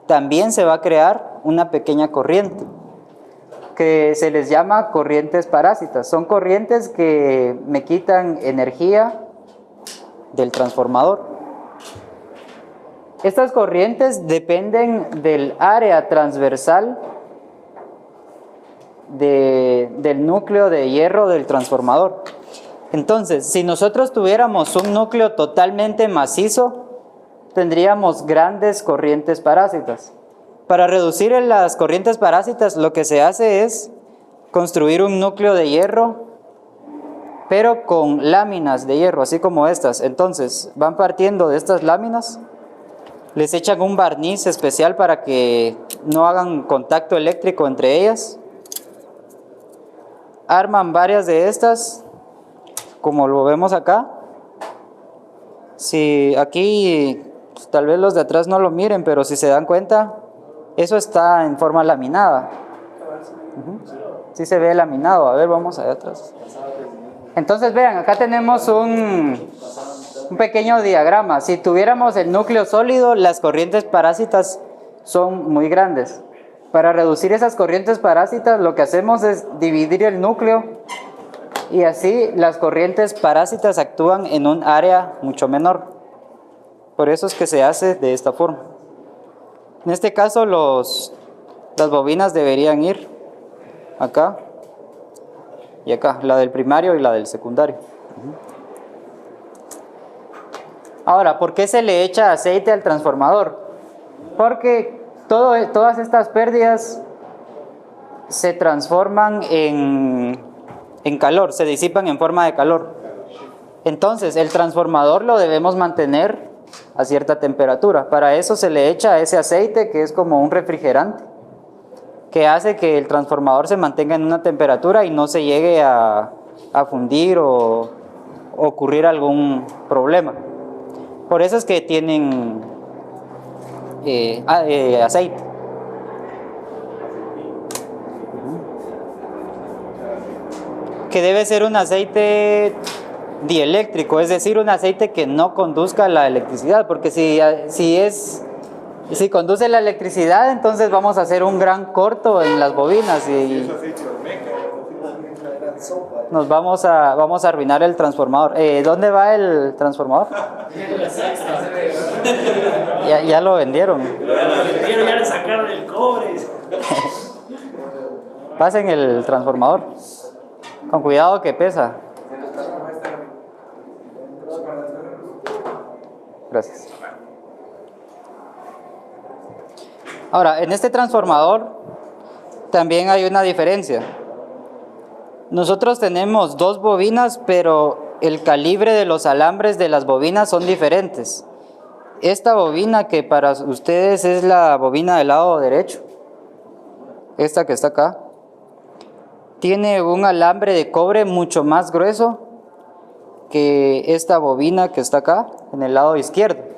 Speaker 1: también se va a crear una pequeña corriente, que se les llama corrientes parásitas. Son corrientes que me quitan energía del transformador. Estas corrientes dependen del área transversal del núcleo de hierro del transformador. Entonces, si nosotros tuviéramos un núcleo totalmente macizo, tendríamos grandes corrientes parásitas. Para reducir las corrientes parásitas, lo que se hace es construir un núcleo de hierro, pero con láminas de hierro, así como estas. Entonces, van partiendo de estas láminas, les echan un barniz especial para que no hagan contacto eléctrico entre ellas. Arman varias de estas, como lo vemos acá. Si aquí, pues, tal vez los de atrás no lo miren, pero si se dan cuenta, eso está en forma laminada. Sí se ve laminado. A ver, vamos allá atrás. Entonces vean, acá tenemos un pequeño diagrama. Si tuviéramos el núcleo sólido, las corrientes parásitas son muy grandes. Para reducir esas corrientes parásitas, lo que hacemos es dividir el núcleo y así las corrientes parásitas actúan en un área mucho menor. Por eso es que se hace de esta forma. En este caso, las bobinas deberían ir acá y acá, la del primario y la del secundario. Ahora, ¿por qué se le echa aceite al transformador? Porque todas estas pérdidas se transforman en calor, se disipan en forma de calor. Entonces, el transformador lo debemos mantener a cierta temperatura. Para eso se le echa ese aceite que es como un refrigerante, que hace que el transformador se mantenga en una temperatura y no se llegue a fundir o ocurrir algún problema. Por eso es que tienen aceite. Que debe ser un aceite dieléctrico, es decir, un aceite que no conduzca la electricidad, porque si conduce la electricidad, entonces vamos a hacer un gran corto en las bobinas y nos vamos a arruinar el transformador. ¿Dónde va el transformador? Ya lo vendieron.
Speaker 2: Ya le sacaron el cobre.
Speaker 1: Pasen el transformador. Con cuidado que pesa. Gracias. Ahora, en este transformador también hay una diferencia. Nosotros tenemos dos bobinas, pero el calibre de los alambres de las bobinas son diferentes. Esta bobina, que para ustedes es la bobina del lado derecho, esta que está acá, tiene un alambre de cobre mucho más grueso que esta bobina que está acá, en el lado izquierdo.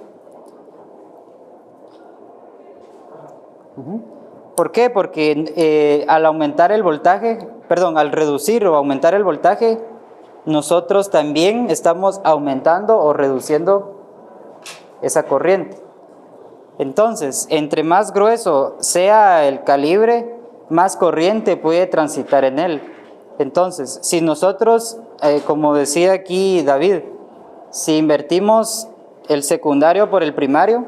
Speaker 1: ¿Por qué? Porque al reducir o aumentar el voltaje, nosotros también estamos aumentando o reduciendo esa corriente. Entonces, entre más grueso sea el calibre, más corriente puede transitar en él. Entonces, si nosotros, como decía aquí David, si invertimos el secundario por el primario,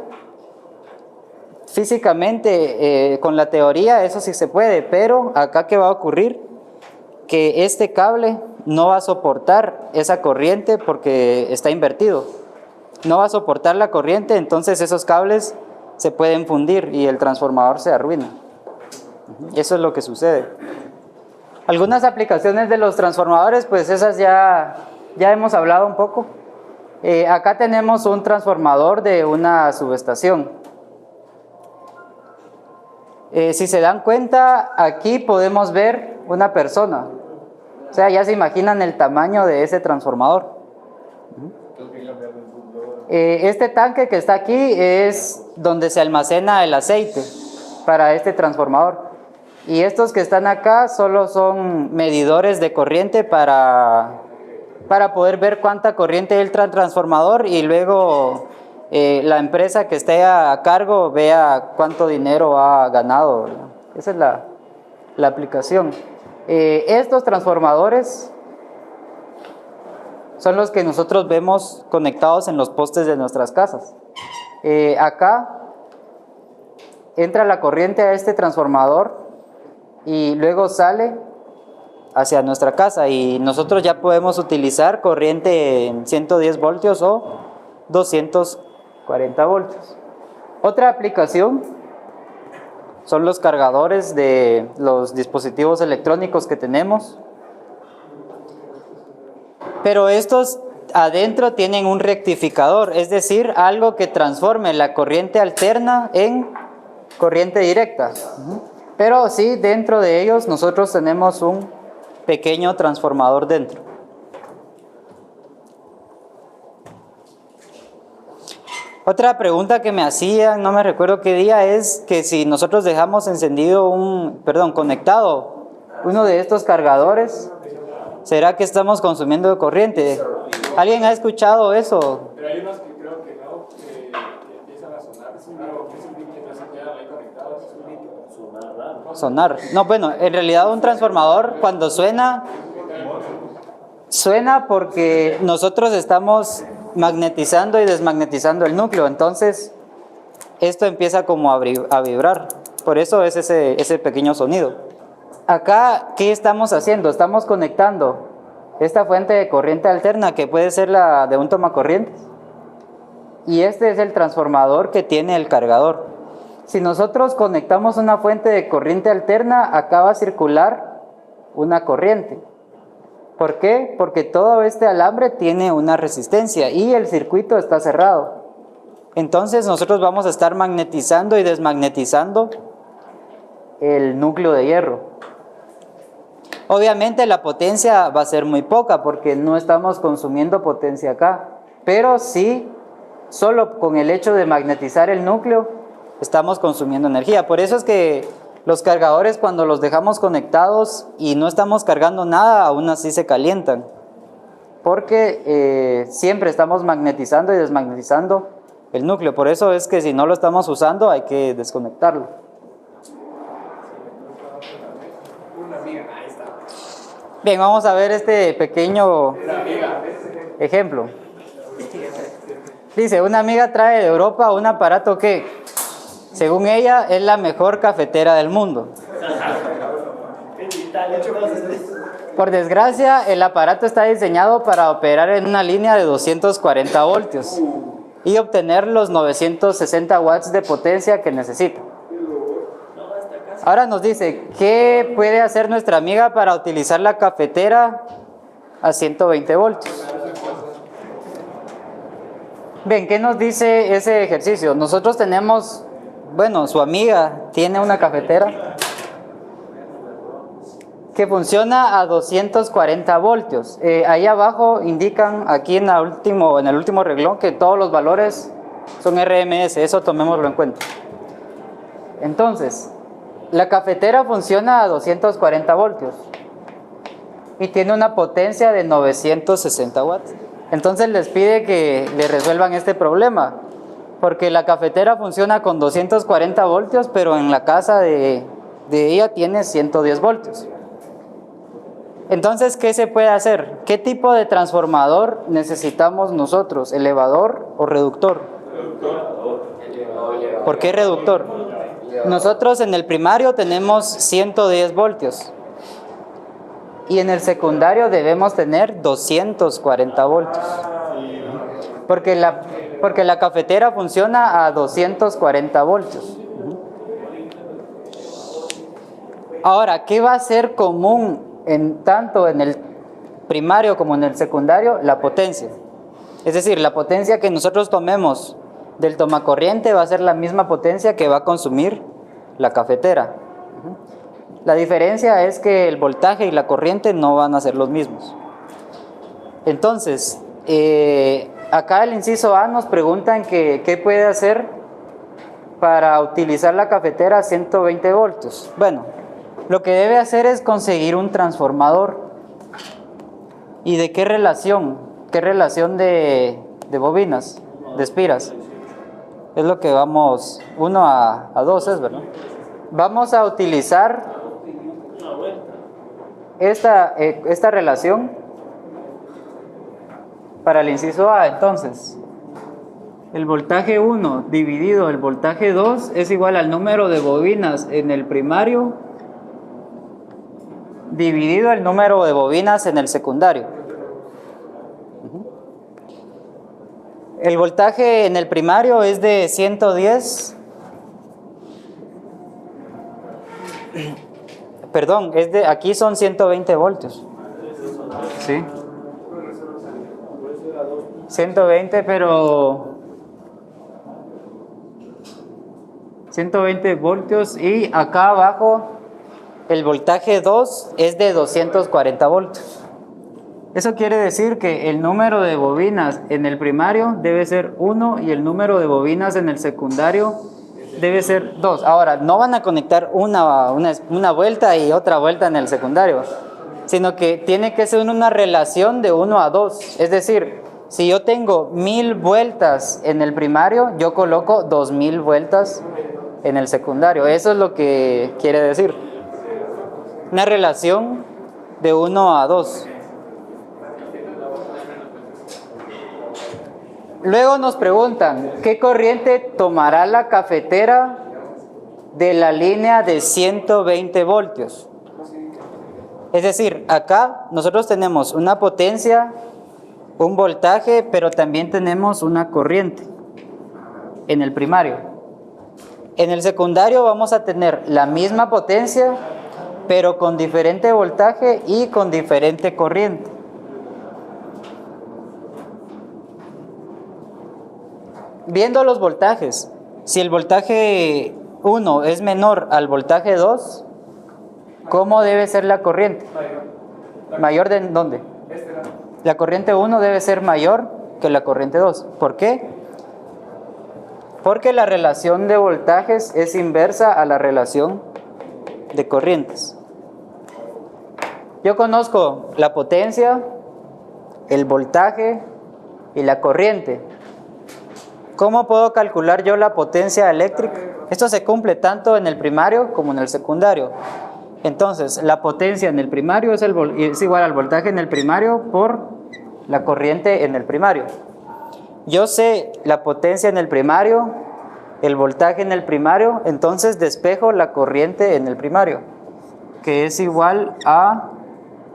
Speaker 1: físicamente, con la teoría, eso sí se puede, pero acá ¿qué va a ocurrir? Que este cable no va a soportar esa corriente porque está invertido. No va a soportar la corriente, entonces esos cables se pueden fundir y el transformador se arruina. Eso es lo que sucede. Algunas aplicaciones de los transformadores, pues esas ya hemos hablado un poco. Acá tenemos un transformador de una subestación. Si se dan cuenta, aquí podemos ver una persona. O sea, ya se imaginan el tamaño de ese transformador. Este tanque que está aquí es donde se almacena el aceite para este transformador. Y estos que están acá solo son medidores de corriente para poder ver cuánta corriente entra al transformador y luego la empresa que esté a cargo vea cuánto dinero ha ganado, ¿verdad? Esa es la aplicación. Estos transformadores son los que nosotros vemos conectados en los postes de nuestras casas. Acá entra la corriente a este transformador y luego sale hacia nuestra casa y nosotros ya podemos utilizar corriente en 110 voltios o 240 voltios. Otra aplicación son los cargadores de los dispositivos electrónicos que tenemos. Pero estos adentro tienen un rectificador, es decir, algo que transforme la corriente alterna en corriente directa. Pero sí, dentro de ellos nosotros tenemos un pequeño transformador dentro. Otra pregunta que me hacían, no me recuerdo qué día, es que si nosotros dejamos conectado uno de estos cargadores, ¿será que estamos consumiendo corriente? ¿Alguien ha escuchado eso?
Speaker 3: Pero hay unos que creo que no, que empiezan a sonar. Claro, que
Speaker 1: Sonar. No, bueno, en realidad un transformador cuando suena porque nosotros estamos magnetizando y desmagnetizando el núcleo, entonces esto empieza como a vibrar, por eso es ese pequeño sonido. Acá, ¿qué estamos haciendo? Estamos conectando esta fuente de corriente alterna, que puede ser la de un tomacorrientes, y este es el transformador que tiene el cargador. Si nosotros conectamos una fuente de corriente alterna, acá va a circular una corriente. ¿Por qué? Porque todo este alambre tiene una resistencia y el circuito está cerrado. Entonces nosotros vamos a estar magnetizando y desmagnetizando el núcleo de hierro. Obviamente la potencia va a ser muy poca porque no estamos consumiendo potencia acá, pero sí, solo con el hecho de magnetizar el núcleo estamos consumiendo energía. Por eso es que los cargadores, cuando los dejamos conectados y no estamos cargando nada, aún así se calientan, porque siempre estamos magnetizando y desmagnetizando el núcleo. Por eso es que si no lo estamos usando hay que desconectarlo. Bien, vamos a ver este pequeño ejemplo. Dice, una amiga trae de Europa un aparato que, según ella, es la mejor cafetera del mundo. Por desgracia, el aparato está diseñado para operar en una línea de 240 voltios y obtener los 960 watts de potencia que necesita. Ahora nos dice, ¿qué puede hacer nuestra amiga para utilizar la cafetera a 120 voltios? Bien, ¿qué nos dice ese ejercicio? Nosotros tenemos, bueno, su amiga tiene una cafetera que funciona a 240 voltios. Ahí abajo indican, aquí en el último renglón, que todos los valores son RMS, eso tomémoslo en cuenta. Entonces, la cafetera funciona a 240 voltios y tiene una potencia de 960 watts. Entonces les pide que le resuelvan este problema, porque la cafetera funciona con 240 voltios, pero en la casa de ella tiene 110 voltios. Entonces, ¿qué se puede hacer? ¿Qué tipo de transformador necesitamos nosotros? ¿Elevador o reductor? ¿Por qué reductor? Nosotros en el primario tenemos 110 voltios y en el secundario debemos tener 240 voltios. Porque la cafetera funciona a 240 voltios. Ahora, ¿qué va a ser común tanto en el primario como en el secundario? La potencia. Es decir, la potencia que nosotros tomemos del tomacorriente va a ser la misma potencia que va a consumir la cafetera. La diferencia es que el voltaje y la corriente no van a ser los mismos. Entonces, acá el inciso A nos preguntan que qué puede hacer para utilizar la cafetera a 120 voltios. Bueno, lo que debe hacer es conseguir un transformador. ¿Y de qué relación? ¿Qué relación de bobinas, de espiras? Es lo que vamos, 1 a 2 es, ¿verdad? Vamos a utilizar esta relación para el inciso A. Entonces, el voltaje 1 dividido el voltaje 2 es igual al número de bobinas en el primario dividido el número de bobinas en el secundario. El voltaje en el primario es de 110. Perdón, aquí son 120 voltios. Sí. 120, pero 120 voltios y acá abajo el voltaje 2 es de 240 voltios. Eso quiere decir que el número de bobinas en el primario debe ser 1 y el número de bobinas en el secundario debe ser 2. Ahora, no van a conectar una vuelta y otra vuelta en el secundario, sino que tiene que ser una relación de 1 a 2. Es decir, Si yo tengo 1000 vueltas en el primario, yo coloco 2000 vueltas en el secundario. Eso es lo que quiere decir. Una relación de 1 a 2. Luego nos preguntan, ¿qué corriente tomará la cafetera de la línea de 120 voltios? Es decir, acá nosotros tenemos una potencia, un voltaje, pero también tenemos una corriente en el primario. En el secundario vamos a tener la misma potencia, pero con diferente voltaje y con diferente corriente. Viendo los voltajes, si el voltaje 1 es menor al voltaje 2, ¿cómo debe ser la corriente? ¿Mayor de dónde? La corriente 1 debe ser mayor que la corriente 2. ¿Por qué? Porque la relación de voltajes es inversa a la relación de corrientes. Yo conozco la potencia, el voltaje y la corriente. ¿Cómo puedo calcular yo la potencia eléctrica? Esto se cumple tanto en el primario como en el secundario. Entonces, la potencia en el primario es igual al voltaje en el primario por la corriente en el primario. Yo sé la potencia en el primario, el voltaje en el primario, entonces despejo la corriente en el primario, que es igual a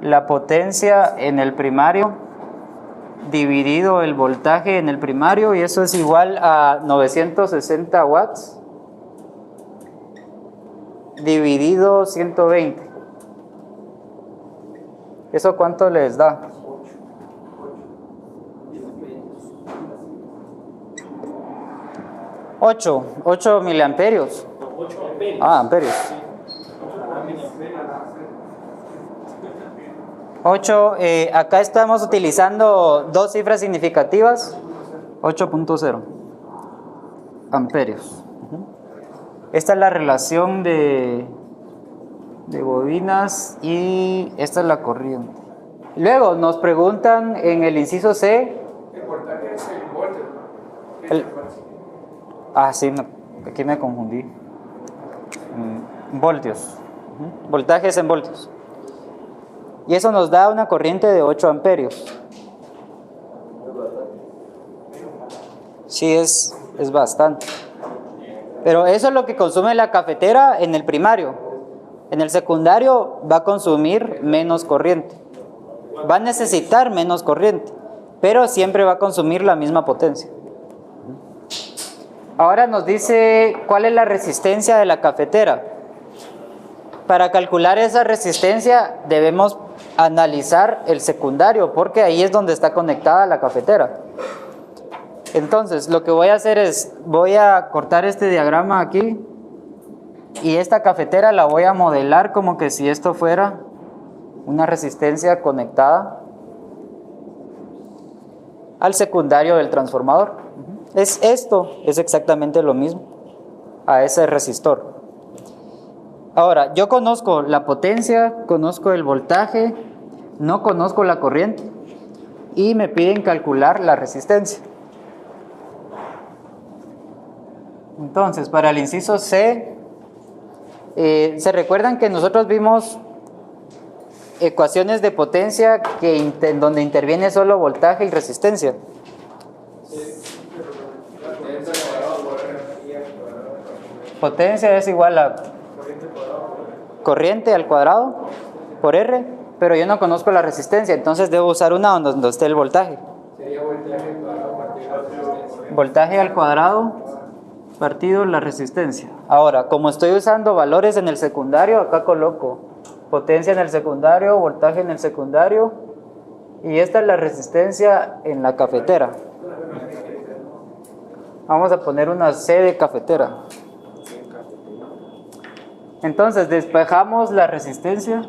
Speaker 1: la potencia en el primario dividido el voltaje en el primario, y eso es igual a 960 watts dividido 120. ¿Eso cuánto les da? 8 miliamperios.
Speaker 2: 8 amperios.
Speaker 1: Ah, amperios. 8, acá estamos utilizando dos cifras significativas, 8.0 amperios. Esta es la relación de bobinas y esta es la corriente. Luego nos preguntan en el inciso C.
Speaker 3: El voltaje es el voltio, ¿no?
Speaker 1: Sí, aquí me confundí. Voltios. Voltajes en voltios. Y eso nos da una corriente de 8 amperios. Sí, es bastante. Pero eso es lo que consume la cafetera en el primario. En el secundario va a consumir menos corriente. Va a necesitar menos corriente, pero siempre va a consumir la misma potencia. Ahora nos dice cuál es la resistencia de la cafetera. Para calcular esa resistencia debemos analizar el secundario, porque ahí es donde está conectada la cafetera. Entonces, lo que voy a hacer es, voy a cortar este diagrama aquí y esta cafetera la voy a modelar como que si esto fuera una resistencia conectada al secundario del transformador. Esto es exactamente lo mismo a ese resistor. Ahora, yo conozco la potencia, conozco el voltaje, no conozco la corriente y me piden calcular la resistencia. Entonces, para el inciso C, ¿se recuerdan que nosotros vimos ecuaciones de potencia donde interviene solo voltaje y resistencia? Potencia es igual a corriente al cuadrado por R, pero yo no conozco la resistencia, entonces debo usar una donde esté el voltaje.
Speaker 3: Sería voltaje al cuadrado partido la resistencia.
Speaker 1: Voltaje al cuadrado partido la resistencia. Ahora, como estoy usando valores en el secundario, acá coloco potencia en el secundario, voltaje en el secundario, y esta es la resistencia en la cafetera. Vamos a poner una C de cafetera. Entonces despejamos la resistencia,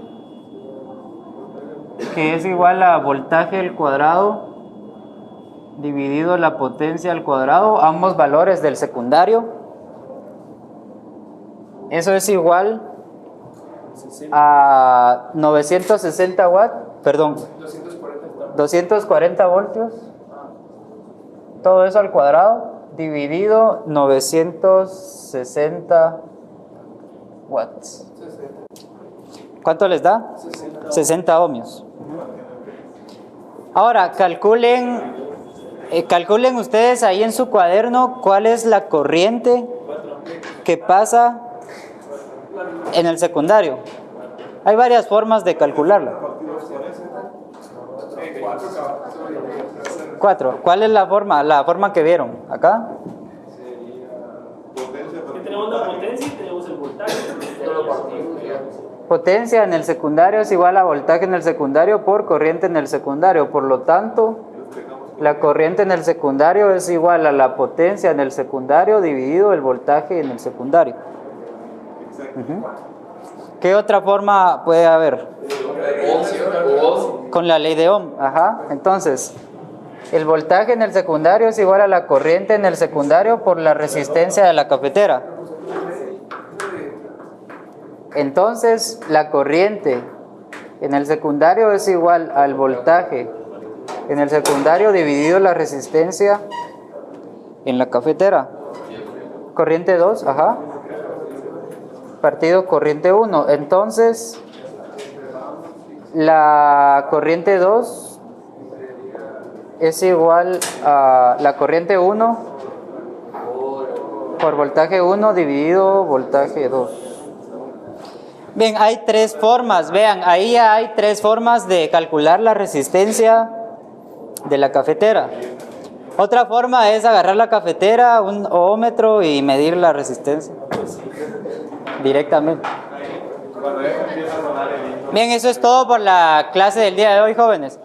Speaker 1: que es igual a voltaje al cuadrado dividido la potencia al cuadrado, ambos valores del secundario. Eso es igual a 960 watts, perdón, 240 voltios todo eso al cuadrado dividido 960 watts. ¿Cuánto les da? 60 ohmios. Ahora, calculen ustedes ahí en su cuaderno cuál es la corriente que pasa en el secundario. Hay varias formas de calcularla. 4. ¿Cuál es la forma? La forma que vieron acá.
Speaker 2: Que tenemos la potencia y tenemos el voltaje.
Speaker 1: Potencia en el secundario es igual a voltaje en el secundario por corriente en el secundario. Por lo tanto, la corriente en el secundario es igual a la potencia en el secundario dividido el voltaje en el secundario. Ujú. ¿Qué otra forma puede haber? Con la ley de Ohm. Ajá. Entonces, el voltaje en el secundario es igual a la corriente en el secundario por la resistencia de la cafetera. Entonces, la corriente en el secundario es igual al voltaje en el secundario dividido la resistencia en la cafetera. Corriente 2, ajá. Partido corriente 1. Entonces, la corriente 2 es igual a la corriente 1 por voltaje 1 dividido voltaje 2. Bien, hay 3 formas. Vean, ahí hay 3 formas de calcular la resistencia de la cafetera. Otra forma es agarrar la cafetera, un ohmómetro y medir la resistencia directamente. Bien, eso es todo por la clase del día de hoy, jóvenes.